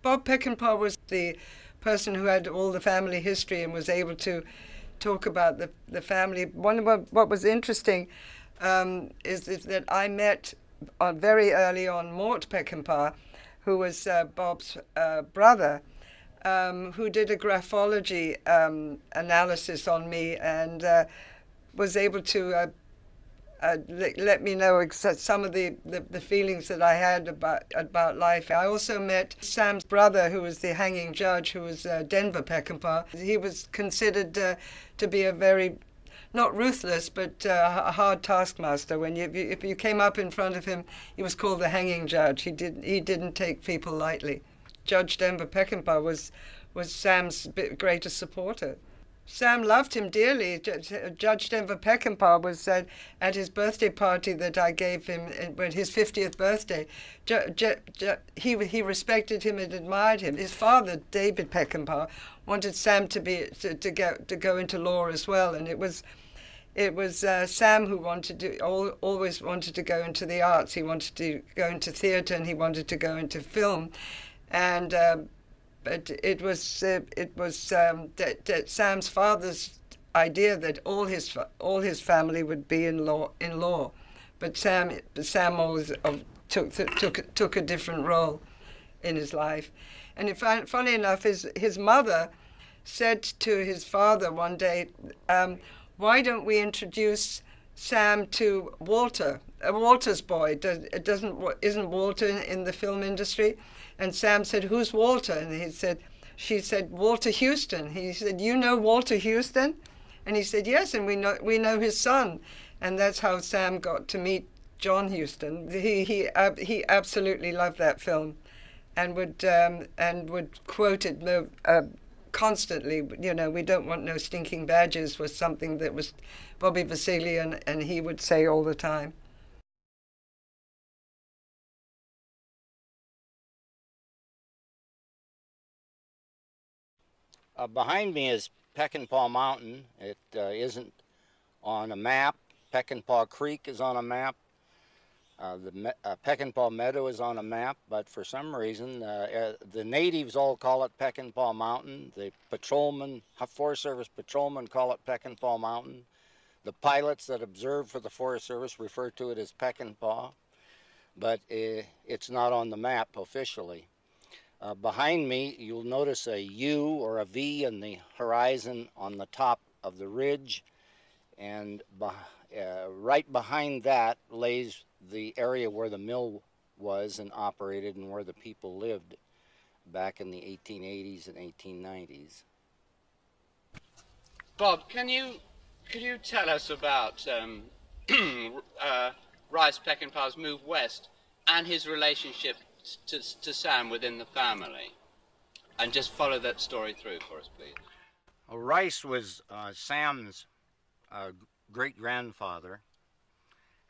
Bob Peckinpah was the person who had all the family history and was able to talk about the family. What was interesting is that I met very early on Mort Peckinpah, who was Bob's brother, who did a graphology analysis on me and was able to let me know some of the feelings that I had about life. I also met Sam's brother, who was the hanging judge, who was Denver Peckinpah. He was considered to be a very, not ruthless, but a hard taskmaster. If you came up in front of him, he was called the hanging judge. He didn't take people lightly. Judge Denver Peckinpah was Sam's greatest supporter. Sam loved him dearly. Judge Denver Peckinpah was at his birthday party that I gave him when his 50th birthday. He respected him and admired him. His father, David Peckinpah, wanted Sam to go into law as well, and it was Sam who always wanted to go into the arts. He wanted to go into theatre and he wanted to go into film, and. But it was Sam's father's idea that all his family would be in law, but Sam always took a different role in his life, and funny enough, his mother said to his father one day, "Why don't we introduce Sam to Walter, Walter's boy? Isn't Walter in the film industry?" And Sam said, "Who's Walter?" And she said, "Walter Houston." He said, "You know Walter Houston?" And he said, "Yes, and we know his son." And that's how Sam got to meet John Huston. He absolutely loved that film, and would quote it constantly. You know, "We don't want no stinking badges" was something that was Bobby Vasily and he would say all the time. Behind me is Peckinpah Mountain. It isn't on a map. Peckinpah Creek is on a map. The Peckinpah Meadow is on a map, but for some reason the natives all call it Peckinpah Mountain. The patrolmen, Forest Service patrolmen, call it Peckinpah Mountain. The pilots that observe for the Forest Service refer to it as Peckinpah, but it's not on the map officially. Behind me, you'll notice a U or a V in the horizon on the top of the ridge, and right behind that lays the area where the mill was and operated and where the people lived back in the 1880s and 1890s. Bob, could you tell us about Rice Peckinpah's move west and his relationship to Sam within the family, and just follow that story through for us, please? Well, Rice was Sam's great-grandfather,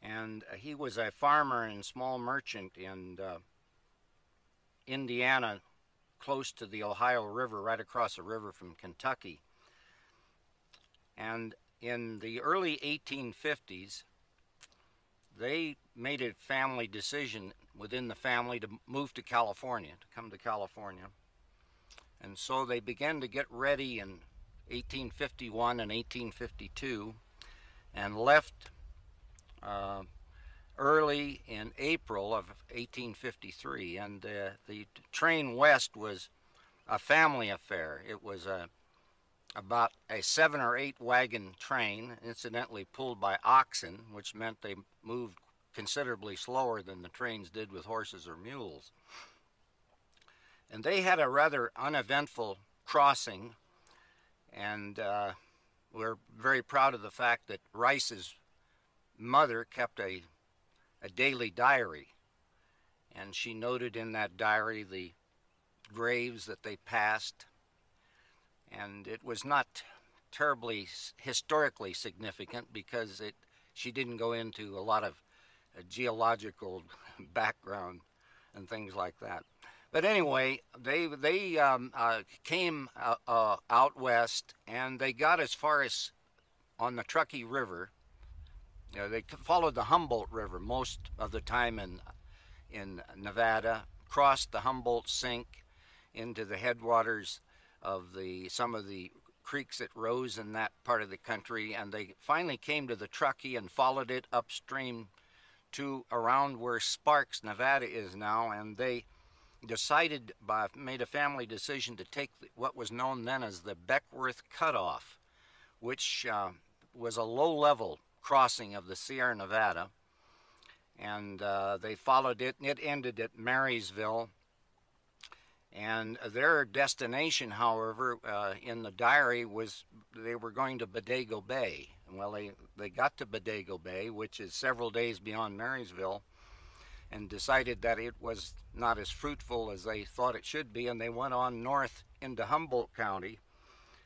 and he was a farmer and small merchant in Indiana, close to the Ohio River, right across the river from Kentucky. And in the early 1850s, they made a family decision within the family to move to California, to come to California. And so they began to get ready in 1851 and 1852 and left early in April of 1853. And the train west was a family affair. It was about a 7 or 8 wagon train, incidentally pulled by oxen, which meant they moved considerably slower than the trains did with horses or mules. And they had a rather uneventful crossing, and we're very proud of the fact that Rice's mother kept a daily diary, and she noted in that diary the graves that they passed, and it was not terribly historically significant because she didn't go into a lot of geological background and things like that. But anyway, they came out west, and they got as far as on the Truckee River. You know, they followed the Humboldt River most of the time in Nevada, crossed the Humboldt Sink, into the headwaters of some of the creeks that rose in that part of the country, and they finally came to the Truckee and followed it upstream to around where Sparks, Nevada is now, and they made a family decision to take what was known then as the Beckworth Cutoff, which was a low-level crossing of the Sierra Nevada, and they followed it, and it ended at Marysville. And their destination, however, in the diary was they were going to Bodego Bay. Well, they got to Bodego Bay, which is several days beyond Marysville, and decided that it was not as fruitful as they thought it should be, and they went on north into Humboldt County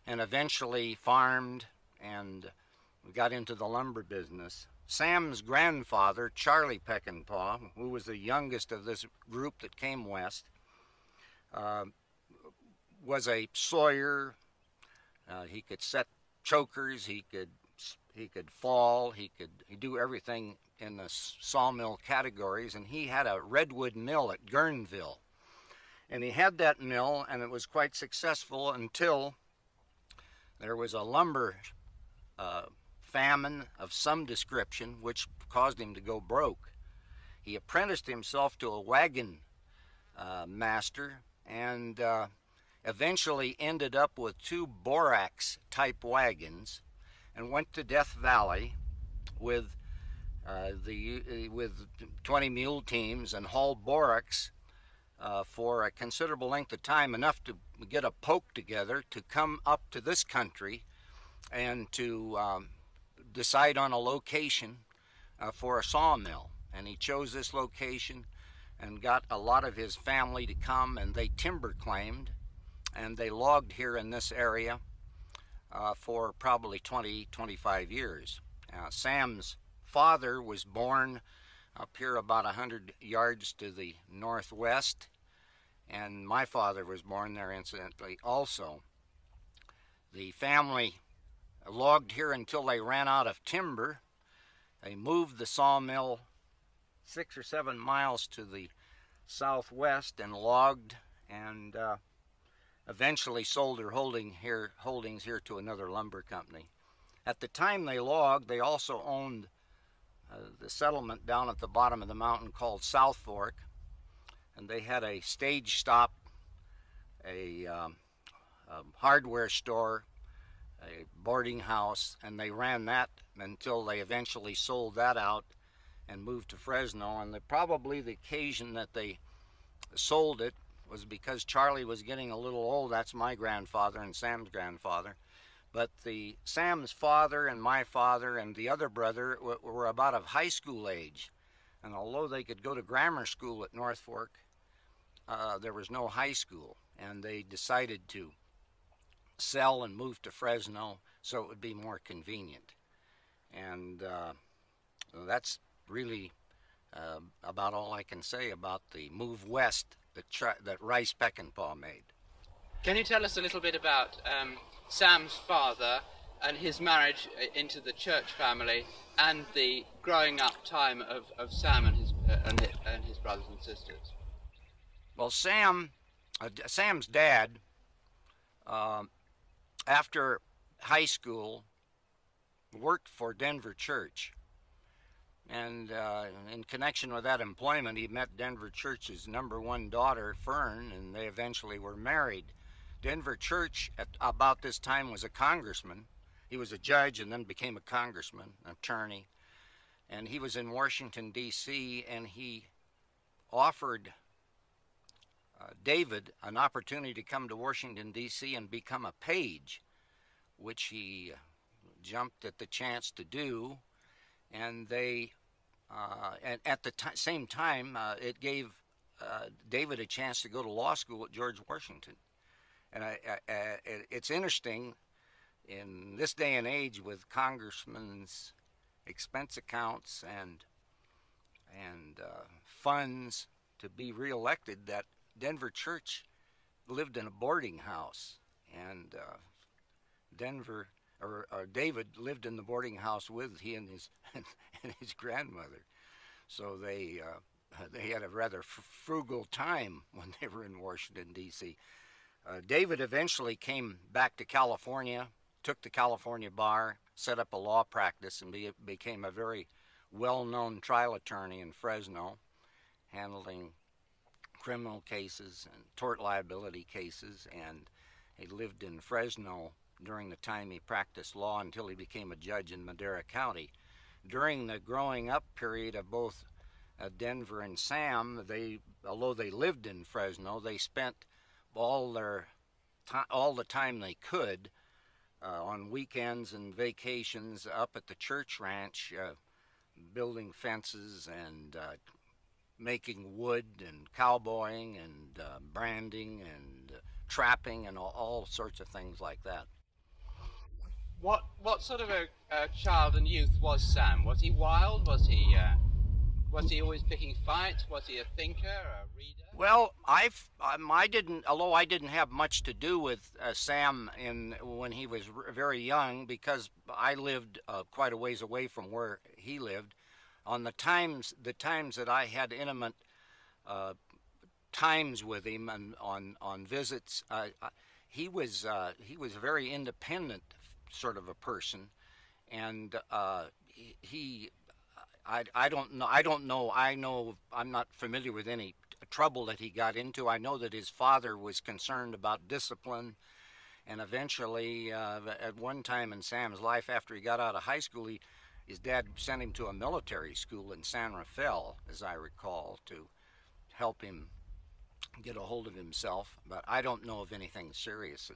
and eventually farmed and got into the lumber business. Sam's grandfather, Charlie Peckinpah, who was the youngest of this group that came west, was a sawyer. He could set chokers, he could fall, he do everything in the sawmill categories, and he had a redwood mill at Guerneville. And he had that mill, and it was quite successful until there was a lumber famine of some description, which caused him to go broke. He apprenticed himself to a wagon master, and eventually ended up with 2 borax-type wagons, and went to Death Valley with 20 mule teams and hauled borax for a considerable length of time, enough to get a poke together to come up to this country and to decide on a location for a sawmill. And he chose this location and got a lot of his family to come, and they timber claimed, and they logged here in this area for probably 20-25 years. Sam's father was born up here about 100 yards to the northwest, and my father was born there incidentally also. The family logged here until they ran out of timber. They moved the sawmill 6 or 7 miles to the southwest and logged, and eventually sold their holdings here to another lumber company. At the time they logged, they also owned the settlement down at the bottom of the mountain called South Fork, and they had a stage stop, a hardware store, a boarding house, and they ran that until they eventually sold that out and moved to Fresno. And probably the occasion that they sold it was because Charlie was getting a little old. That's my grandfather and Sam's grandfather. But Sam's father and my father and the other brother were about of high school age. And although they could go to grammar school at North Fork, there was no high school. And they decided to sell and move to Fresno so it would be more convenient. And that's really about all I can say about the move west that Rice Peckinpah made. Can you tell us a little bit about Sam's father and his marriage into the church family, and the growing up time of Sam and his brothers and sisters? Well, Sam's dad, after high school, worked for Denver Church. And in connection with that employment, he met Denver Church's #1 daughter, Fern, and they eventually were married. Denver Church at about this time was a congressman. He was a judge and then became a congressman, an attorney. And he was in Washington, D.C., and he offered David an opportunity to come to Washington, D.C. and become a page, which he jumped at the chance to do. And they, and at the same time, it gave David a chance to go to law school at George Washington. And it's interesting, in this day and age with congressmen's expense accounts and funds to be reelected, that Denver Church lived in a boarding house, and David lived in the boarding house with he and his and his grandmother. So they they had a rather frugal time when they were in Washington, D.C. David eventually came back to California, took the California bar, set up a law practice, and became a very well-known trial attorney in Fresno, handling criminal cases and tort liability cases, and he lived in Fresno during the time he practiced law until he became a judge in Madera County. During the growing up period of both Denver and Sam, although they lived in Fresno, they spent all the time they could on weekends and vacations up at the church ranch, building fences and making wood and cowboying and branding and trapping and all sorts of things like that. What sort of a child and youth was Sam? Was he wild? Was he always picking fights? Was he a thinker, a reader? Well, although I didn't have much to do with Sam when he was very young, because I lived quite a ways away from where he lived. On the times that I had intimate times with him and on visits, he was a very independent sort of a person, and I don't know. I'm not familiar with any trouble that he got into. I know that his father was concerned about discipline, and eventually, at one time in Sam's life, after he got out of high school, his dad sent him to a military school in San Rafael, as I recall, to help him get a hold of himself. But I don't know of anything serious.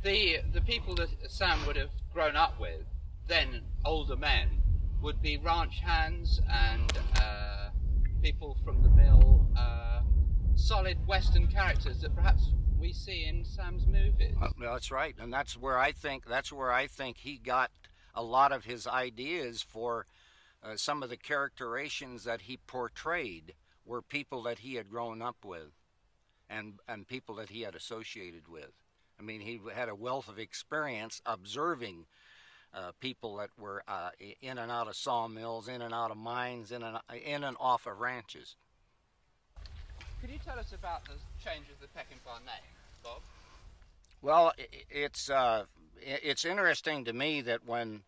The people that Sam would have grown up with, then older men, would be ranch hands and people from the mill, solid Western characters that perhaps we see in Sam's movies. Well, that's right, and that's where I think he got a lot of his ideas for some of the characterizations that he portrayed were people that he had grown up with, and people that he had associated with. I mean, he had a wealth of experience observing people that were in and out of sawmills, in and out of mines, in and off of ranches. Could you tell us about the change of the Peckinpah name, Bob? Well, it's interesting to me that when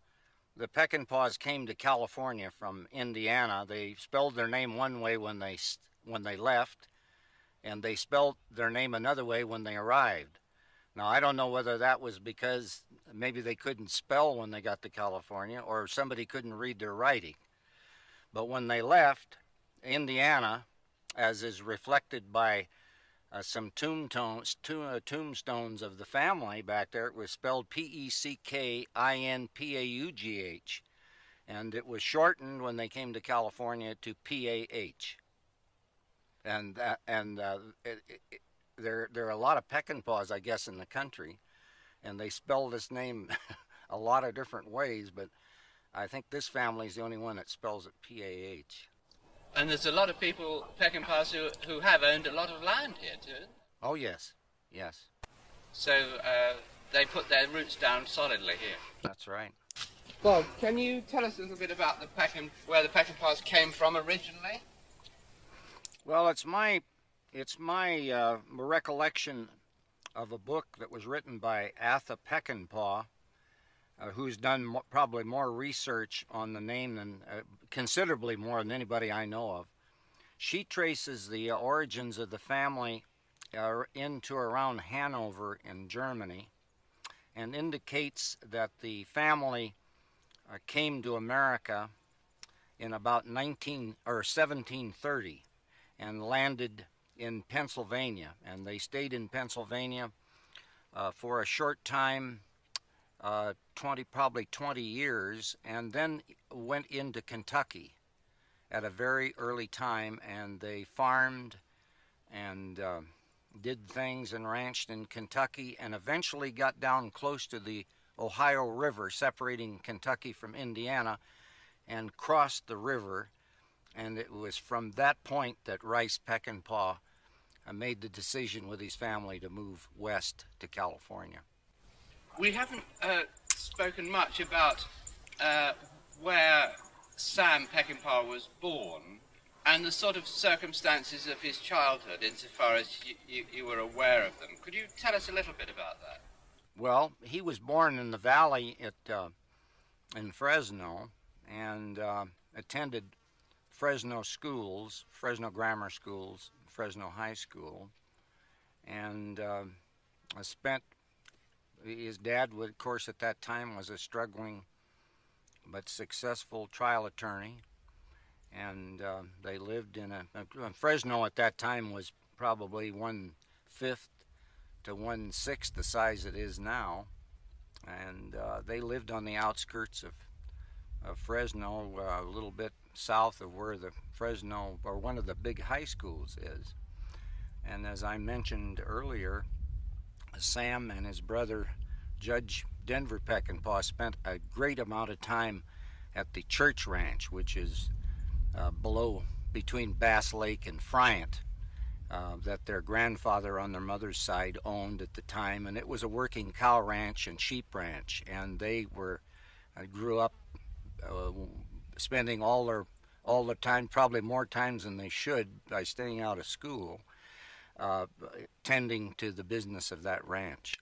the Peckinpahs came to California from Indiana, they spelled their name one way when they left, and they spelled their name another way when they arrived. Now, I don't know whether that was because maybe they couldn't spell when they got to California, or somebody couldn't read their writing. But when they left Indiana, as is reflected by some tombstones of the family back there, it was spelled Peckinpah, and it was shortened when they came to California to PAH. And there are a lot of Peckinpahs, I guess, in the country, and they spell this name a lot of different ways, but I think this family is the only one that spells it PAH. And there's a lot of people, Peckinpahs, who have owned a lot of land here too. Oh, yes, yes. So they put their roots down solidly here. That's right. Bob, can you tell us a little bit about where the Peckinpahs came from originally? Well, it's my recollection of a book that was written by Alfredo Peckinpah, who's done probably more research on the name than considerably more than anybody I know of. She traces the origins of the family into around Hanover in Germany, and indicates that the family came to America in about 1730 and landed in Pennsylvania, and they stayed in Pennsylvania for a short time, probably 20 years, and then went into Kentucky at a very early time, and they farmed and did things and ranched in Kentucky, and eventually got down close to the Ohio River, separating Kentucky from Indiana, and crossed the river. And it was from that point that Rice Peckinpah made the decision with his family to move west to California. We haven't spoken much about where Sam Peckinpah was born and the sort of circumstances of his childhood, insofar as you were aware of them. Could you tell us a little bit about that? Well, he was born in the valley in Fresno, and attended Fresno schools, Fresno grammar schools, Fresno High School, and his dad, of course, at that time was a struggling but successful trial attorney, and they lived in Fresno at that time was probably 1/5 to 1/6 the size it is now, and they lived on the outskirts of Fresno, a little bit south of where the Fresno, or one of the big high schools, is. And as I mentioned earlier, Sam and his brother, Judge Denver Peckinpah, spent a great amount of time at the Church Ranch, which is between Bass Lake and Friant, that their grandfather on their mother's side owned at the time, and it was a working cow ranch and sheep ranch, and they grew up spending all the time, probably more times than they should, by staying out of school, tending to the business of that ranch.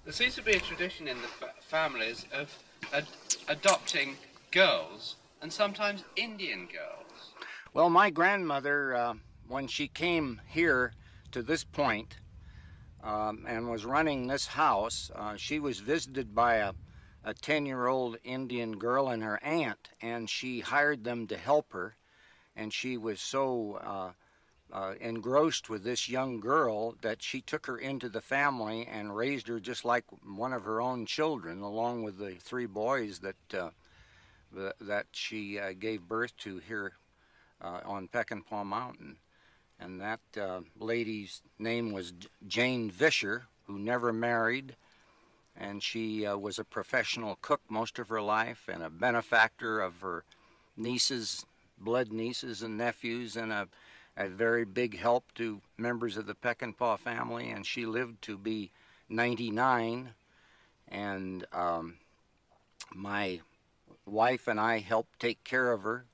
There seems to be a tradition in the families of adopting girls, and sometimes Indian girls. Well, my grandmother, when she came here to this point and was running this house, she was visited by a 10-year-old Indian girl and her aunt, and she hired them to help her, and she was so engrossed with this young girl that she took her into the family and raised her just like one of her own children, along with the 3 boys that she gave birth to here on Peckinpah Mountain. And that lady's name was Jane Vischer, who never married, and she was a professional cook most of her life and a benefactor of her nieces, blood nieces and nephews, and a very big help to members of the Peckinpah family. And she lived to be 99, and my wife and I helped take care of her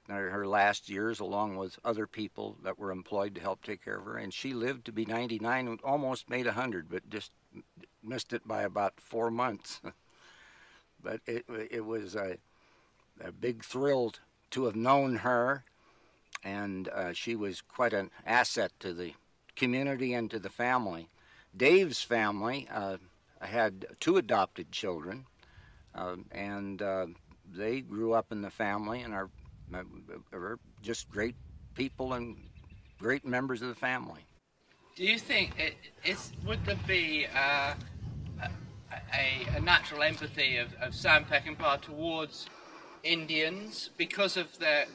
in her last years, along with other people that were employed to help take care of her. And she lived to be 99 and almost made 100, but just missed it by about 4 months. But it was a big thrill to have known her, and she was quite an asset to the community and to the family. Dave's family had 2 adopted children, and they grew up in the family and are just great people and great members of the family. Do you think would there be a natural empathy of Sam Peckinpah towards Indians because of the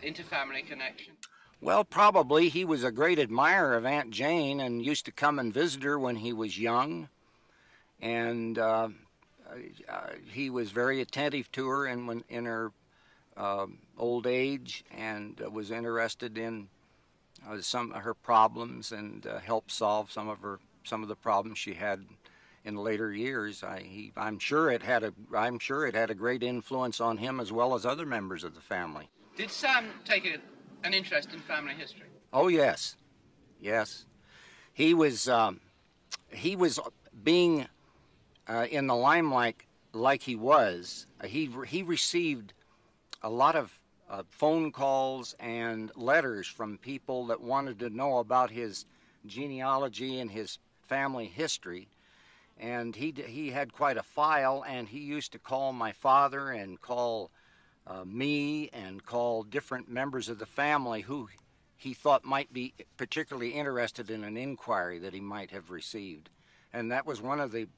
inter-family connection? Well, probably. He was a great admirer of Aunt Jane and used to come and visit her when he was young, and he was very attentive to her in her old age, and was interested in some of her problems and helped solve some of the problems she had in later years. I'm sure it had a great influence on him as well as other members of the family. Did Sam take an interest in family history? Oh yes, yes. He was being in the limelight like he was. He received a lot of phone calls and letters from people that wanted to know about his genealogy and his family history, and he had quite a file, and he used to call my father and call me and call different members of the family who he thought might be particularly interested in an inquiry that he might have received. And that was one of the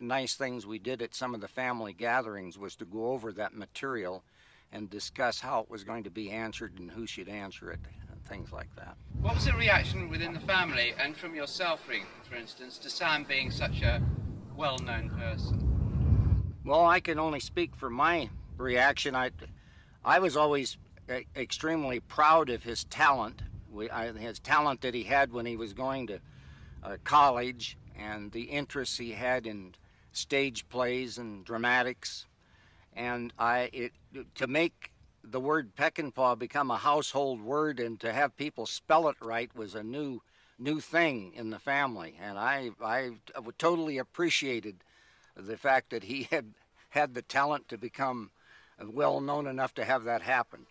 nice things we did at some of the family gatherings, was to go over that material and discuss how it was going to be answered and who should answer it, and things like that. What was the reaction within the family, and from yourself, for instance, to Sam being such a well-known person? Well, I can only speak for my reaction. I was always extremely proud of his talent, his talent that he had when he was going to college, and the interests he had in stage plays and dramatics. And to make the word Peckinpah become a household word, and to have people spell it right was a new thing in the family. And I totally appreciated the fact that he had the talent to become well known enough to have that happen.